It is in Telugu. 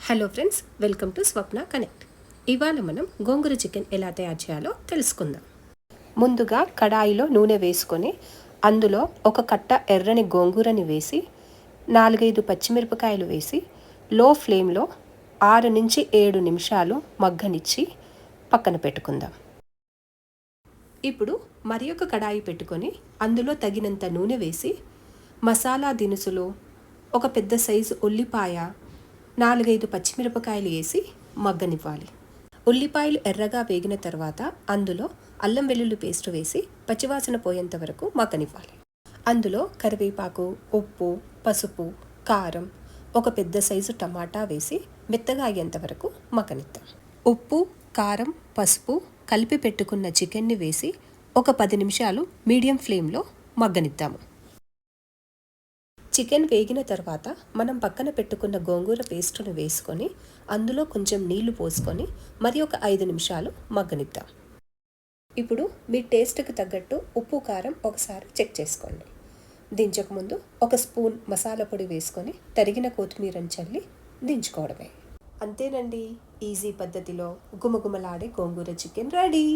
Hello friends, welcome to Swapna connect. ఇవాళ మనం గోంగూర చికెన్ ఎలా తయారు చేయాలో తెలుసుకుందాం. ముందుగా కడాయిలో నూనె వేసుకొని అందులో ఒక కట్ట ఎర్రని గోంగూరని వేసి 4-5 పచ్చిమిరపకాయలు వేసి లో ఫ్లేమ్లో 6 నుంచి 7 నిమిషాలు మగ్గనిచ్చి పక్కన పెట్టుకుందాం. ఇప్పుడు మరి ఒక కడాయి పెట్టుకొని అందులో తగినంత నూనె వేసి మసాలా దినుసులు, ఒక పెద్ద సైజు ఉల్లిపాయ, 4-5 పచ్చిమిరపకాయలు వేసి మగ్గనివ్వాలి. ఉల్లిపాయలు ఎర్రగా వేగిన తర్వాత అందులో అల్లం వెల్లుల్లి పేస్ట్ వేసి పచ్చివాసన పోయేంత వరకు మగ్గనివ్వాలి. అందులో కరివేపాకు, ఉప్పు, పసుపు, కారం, ఒక పెద్ద సైజు టమాటా వేసి మెత్తగా అయ్యేంత వరకు మగ్గనిద్దాం. ఉప్పు, కారం, పసుపు కలిపి పెట్టుకున్న చికెన్ని వేసి ఒక 10 నిమిషాలు మీడియం ఫ్లేమ్లో మగ్గనిద్దాము. చికెన్ వేగిన తర్వాత మనం పక్కన పెట్టుకున్న గోంగూర పేస్టును వేసుకొని అందులో కొంచెం నీళ్లు పోసుకొని మరి ఒక 5 నిమిషాలు మగ్గనిద్దాం. ఇప్పుడు మీ టేస్ట్కి తగ్గట్టు ఉప్పు, కారం ఒకసారి చెక్ చేసుకోండి. దించకముందు ఒక స్పూన్ మసాలా పొడి వేసుకొని తరిగిన కొత్తిమీరని చల్లి దించుకోవడమే. అంతేనండి, ఈజీ పద్ధతిలో గుమగుమలాడే గోంగూర చికెన్ రెడీ.